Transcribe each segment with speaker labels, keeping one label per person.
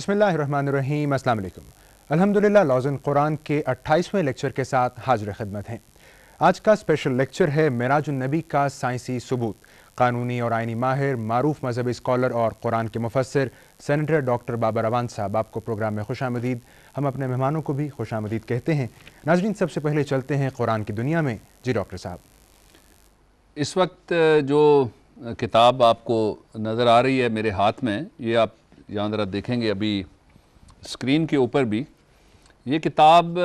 Speaker 1: बिस्मिल्लाहिर्रहमानिर्रहीम। अस्सलाम वालेकुम। अल्हम्दुलिल्लाह लौज़न कुरान के 28वें लेक्चर के साथ हाजिर खिदमत हैं। आज का स्पेशल लेक्चर है मेराजुन नबी का साइंसी सबूत। कानूनी और आइनी माहिर, मारूफ मजहबी स्कॉलर और कुरान के मुफस्सिर सेनेटर डॉक्टर बाबर अवान साहब, आपको प्रोग्राम में खुशामदीद। हम अपने मेहमानों को भी खुशामदीद कहते हैं। नाज़रीन, सबसे पहले चलते हैं कुरान की दुनिया में। जी डॉक्टर साहब।
Speaker 2: इस वक्त जो किताब आपको नज़र आ रही है मेरे हाथ में, ये आप यहाँ ज़रा देखेंगे अभी स्क्रीन के ऊपर भी, ये किताब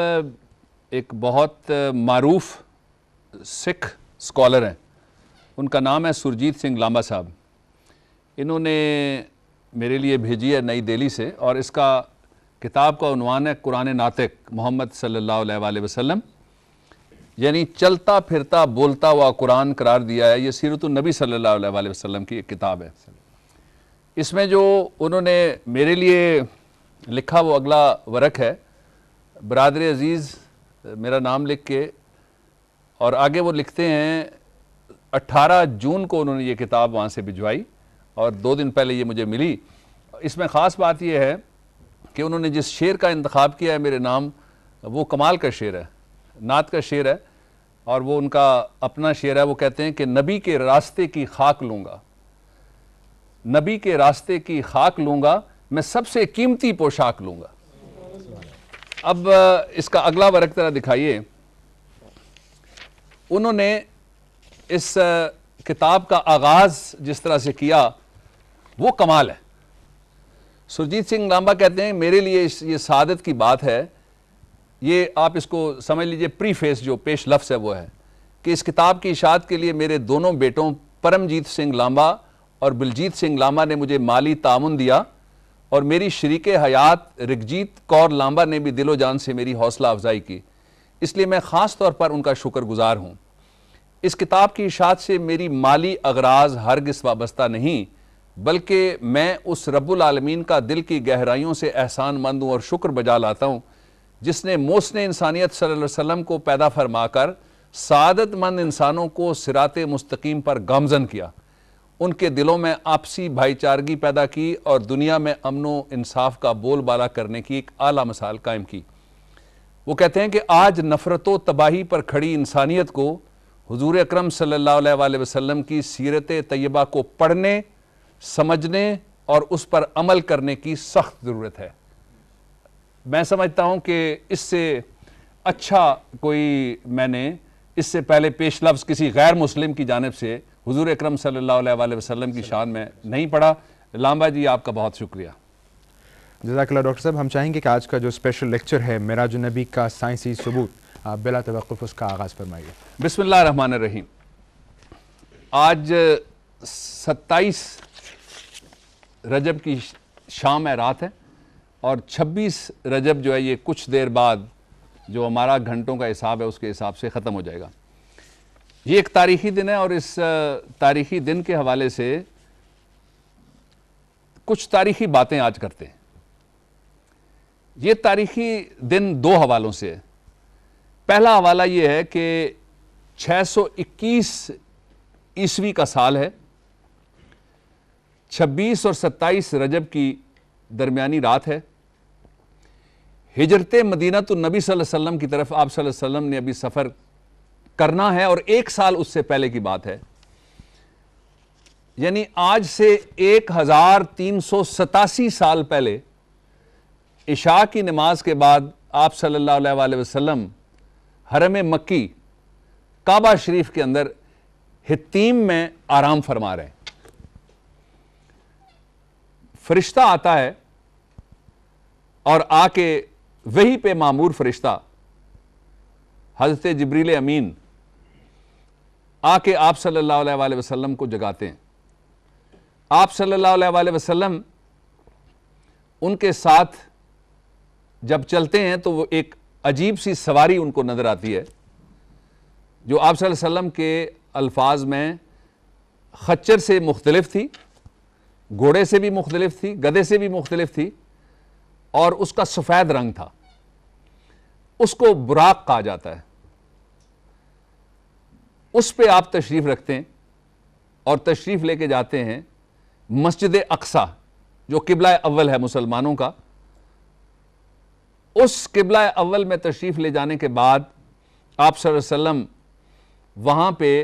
Speaker 2: एक बहुत मारूफ सिख स्कॉलर हैं, उनका नाम है सुरजीत सिंह लांबा साहब। इन्होंने मेरे लिए भेजी है नई दिल्ली से, और इसका किताब का उन्वान है कुरान नातिक मोहम्मद सल्लल्लाहु अलैहि वसल्लम, यानी चलता फिरता बोलता हुआ कुरान करार दिया है। ये सीरतुन नबी सल्लल्लाहु अलैहि वसल्लम की एक किताब है। इसमें जो उन्होंने मेरे लिए लिखा वो अगला वरक है। बरादर अज़ीज़ मेरा नाम लिख के, और आगे वो लिखते हैं 18 जून को उन्होंने ये किताब वहाँ से भिजवाई, और 2 दिन पहले ये मुझे मिली। इसमें ख़ास बात ये है कि उन्होंने जिस शेर का इंतखाब किया है मेरे नाम, वो कमाल का शेर है, नात का शेर है, और वो उनका अपना शेर है। वो कहते हैं कि नबी के रास्ते की खाक लूँगा, नबी के रास्ते की खाक लूँगा, मैं सबसे कीमती पोशाक लूँगा। अब इसका अगला वर्क तरह दिखाइए। उन्होंने इस किताब का आगाज़ जिस तरह से किया वो कमाल है। सुरजीत सिंह लांबा कहते हैं मेरे लिए ये सादत की बात है, ये आप इसको समझ लीजिए प्रीफेस जो पेश लफ्ज़ है वो है कि इस किताब की इशाअत के लिए मेरे दोनों बेटों परमजीत सिंह लांबा और बलजीत सिंह लांबा ने मुझे माली तामुन दिया, और मेरी शरीके हयात रिगजीत कौर लांबा ने भी दिलो जान से मेरी हौसला अफजाई की, इसलिए मैं ख़ास तौर पर उनका शुक्रगुजार हूँ। इस किताब की इशाअत से मेरी माली अगराज हरगिज़ वाबस्ता नहीं, बल्कि मैं उस रब्बुल आलमीन का दिल की गहराइयों से एहसानमंद हूँ और शुक्र बजा लाता हूँ, जिसने मोहसिन इंसानियत सल्लल्लाहु अलैहि वसल्लम को पैदा फरमाकर सादतमंद इंसानों को सिराते मुस्तकीम पर गामज़न किया, उनके दिलों में आपसी भाईचारगी पैदा की और दुनिया में अमनो इंसाफ का बोलबाला करने की एक आला मिसाल कायम की। वो कहते हैं कि आज नफ़रतो तबाही पर खड़ी इंसानियत को हुजूर अकरम सल्लल्लाहु अलैहि वसल्लम की सीरत तैयबा को पढ़ने, समझने और उस पर अमल करने की सख्त ज़रूरत है। मैं समझता हूँ कि इससे अच्छा कोई मैंने इससे पहले पेश लफ्ज़ किसी गैर मुस्लिम की जानिब से हुजूर अकरम सल्लल्लाहु अलैहि वसल्लम की शान में नहीं पढ़ा। लांबा जी आपका बहुत शुक्रिया।
Speaker 1: जज़ाकल्लाह डॉक्टर साहब। हम चाहेंगे कि आज का जो स्पेशल लेक्चर है मेराजुन नबी का साइंसी सबूत, आप बिला तवक्कुफ़ उसका आगाज़ फरमाइए।
Speaker 2: बिस्मिल्लाहिर्रहमानिर्रहीम। आज 27 रजब की शाम है, रात है, और 26 रजब जो है ये कुछ देर बाद जो हमारा घंटों का हिसाब है उसके हिसाब से ख़त्म हो जाएगा। ये एक तारीख़ी दिन है, और इस तारीख़ी दिन के हवाले से कुछ तारीख़ी बातें आज करते हैं। ये तारीख़ी दिन 2 हवालों से है। पहला हवाला ये है कि 621 ईस्वी का साल है, 26 और 27 रजब की दरमियानी रात है। हिजरत मदीनतुन नबी सल्लल्लाहु अलैहि वसल्लम की तरफ आप सल्लल्लाहु अलैहि वसल्लम ने अभी सफ़र करना है, और 1 साल उससे पहले की बात है, यानी आज से 1387 साल पहले इशा की नमाज के बाद आप सल्लल्लाहु अलैहि वसल्लम हरम मक्की काबा शरीफ के अंदर हित्तीम में आराम फरमा रहे हैं। फरिश्ता आता है और आके वही पे मामूर फरिश्ता हज़रत जिब्रील अमीन आके आप सल्लल्लाहु अलैहि वसल्लम को जगाते हैं। आप सल्लल्लाहु अलैहि वसल्लम उनके साथ जब चलते हैं तो वो एक अजीब सी सवारी उनको नज़र आती है, जो आप सल्लल्लाहु अलैहि वसल्लम के अल्फाज में खच्चर से मुख्तलिफ थी, घोड़े से भी मुख्तलिफ थी, गधे से भी मुख्तलिफ थी, और उसका सफ़ेद रंग था। उसको बुराक कहा जाता है। उस पे आप तशरीफ़ रखते हैं और तशरीफ़ लेके जाते हैं मस्जिद अक्सा, जो किबला अव्वल है मुसलमानों का, اس قبلہ اول میں تشریف لے جانے کے بعد آپ صلی اللہ علیہ وسلم وہاں پہ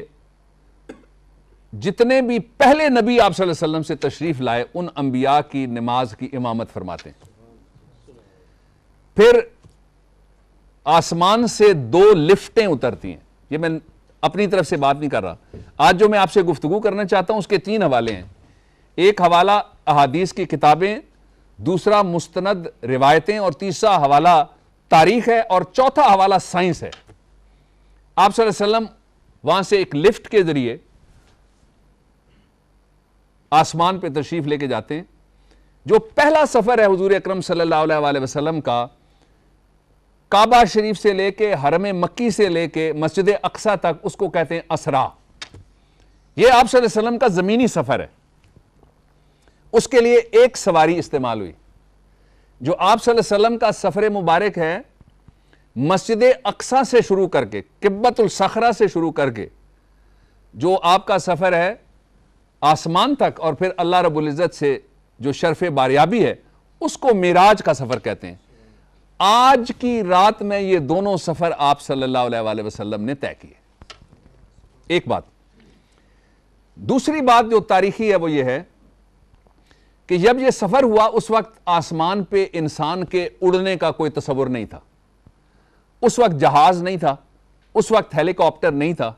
Speaker 2: جتنے بھی پہلے نبی آپ صلی اللہ علیہ وسلم سے تشریف لائے ان انبیاء کی نماز کی امامت فرماتے ہیں. پھر آسمان سے 2 لفٹیں اترتی ہیں. یہ میں اپنی طرف سے بات نہیں کر رہا. آج جو میں آپ سے گفتگو کرنا چاہتا ہوں اس کے 3 حوالے ہیں. ایک حوالہ احادیث کی کتابیں، دوسرا مستند روایتیں، اور تیسرا حوالہ تاریخ ہے، اور چوتھا حوالہ سائنس ہے. آپ صلی اللہ علیہ وسلم وہاں سے ایک لفٹ کے ذریعے آسمان پہ تشریف لے کے جاتے ہیں. جو پہلا سفر ہے حضور اکرم صلی اللہ علیہ وسلم کا، کعبہ شریف سے لے کے حرم مکی سے لے کے مسجد اقصی تک، اس کو کہتے ہیں اسرا. یہ آپ صلی اللہ علیہ وسلم کا زمینی سفر ہے. اس کے لیے ایک سواری استعمال ہوئی. جو آپ صلی اللہ علیہ وسلم کا سفر مبارک ہے، مسجد اقصی سے شروع کر کے، قبۃ الصخرہ سے شروع کر کے جو آپ کا سفر ہے آسمان تک، اور پھر اللہ رب العزت سے جو شرف باریابی ہے، اس کو معراج کا سفر کہتے ہیں. آج کی رات میں یہ دونوں سفر آپ صلی اللہ علیہ وسلم نے طے کیے. ایک بات. دوسری بات جو تاریخی ہے وہ یہ ہے کہ جب یہ سفر ہوا اس وقت آسمان پہ انسان کے اڑنے کا کوئی تصور نہیں تھا. اس وقت جہاز نہیں تھا، اس وقت ہیلی کاپٹر نہیں تھا،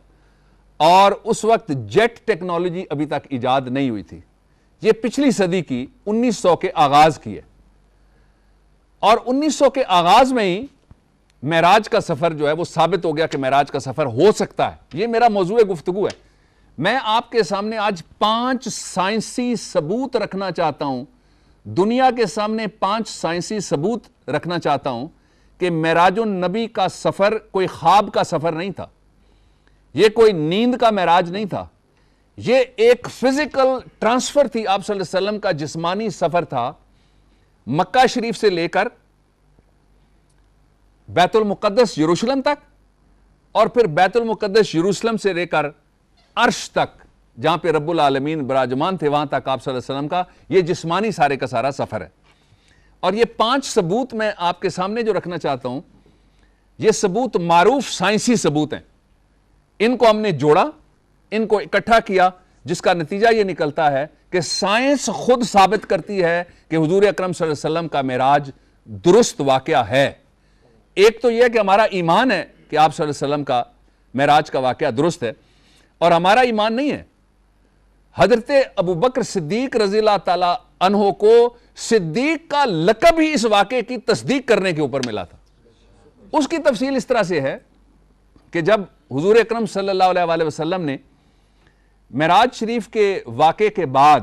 Speaker 2: اور اس وقت جیٹ ٹیکنالوجی ابھی تک ایجاد نہیں ہوئی تھی. یہ پچھلی صدی کی 1900 کے آغاز کی ہے. اور 1900 کے آغاز میں ہی معراج کا سفر جو ہے وہ ثابت ہو گیا کہ معراج کا سفر ہو سکتا ہے. یہ میرا موضوع گفتگو ہے. میں آپ کے سامنے آج 5 سائنسی ثبوت رکھنا چاہتا ہوں، دنیا کے سامنے 5 سائنسی ثبوت رکھنا چاہتا ہوں کہ معراج النبی کا سفر کوئی خواب کا سفر نہیں تھا، یہ کوئی نیند کا معراج نہیں تھا، یہ ایک فزیکل ٹرانسفر تھی. آپ صلی اللہ علیہ وسلم کا جسمانی سفر تھا مکہ شریف سے لے کر بیت المقدس یروشلم تک، اور پھر بیت المقدس یروشلم سے لے کر عرش تک جہاں پہ رب العالمین براجمان تھے، وہاں تک آپ صلی اللہ علیہ وسلم کا یہ جسمانی سارے کا سارا سفر ہے. اور یہ 5 ثبوت میں آپ کے سامنے جو رکھنا چاہتا ہوں، یہ ثبوت معروف سائنسی ثبوت ہیں. ان کو ہم نے جوڑا، ان کو اکٹھا کیا، جس کا نتیجہ یہ نکلتا ہے کہ سائنس خود ثابت کرتی ہے کہ حضور اکرم صلی اللہ علیہ وسلم کا معراج درست واقعہ ہے. ایک تو یہ کہ ہمارا ایمان ہے کہ آپ صلی اللہ علیہ وسلم کا معراج کا واقعہ درست ہے، اور ہمارا ایمان نہیں ہے. حضرت ابوبکر صدیق رضی اللہ تعالی عنہ کو صدیق کا لقب ہی اس واقعے کی تصدیق کرنے کے اوپر ملا تھا. اس کی تفصیل اس طرح سے ہے کہ جب حضور اکرم صلی اللہ علیہ وسلم نے معراج شریف کے واقعے کے بعد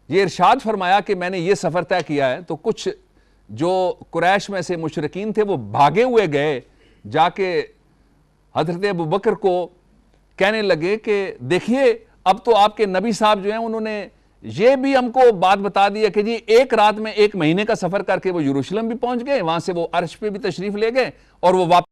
Speaker 2: یہ ارشاد فرمایا کہ میں نے یہ سفر طے کیا ہے، تو کچھ جو قریش میں سے مشرکین تھے وہ بھاگے ہوئے گئے، جا کے حضرت ابوبکر کو کہنے لگے کہ دیکھیے اب تو آپ کے نبی صاحب جو ہیں انہوں نے یہ بھی ہم کو بات بتا دی ہے کہ جی ایک رات میں 1 مہینے کا سفر کر کے وہ یروشلم بھی پہنچ گئے، وہاں سے وہ عرش پہ بھی تشریف لے گئے، اور وہ واپس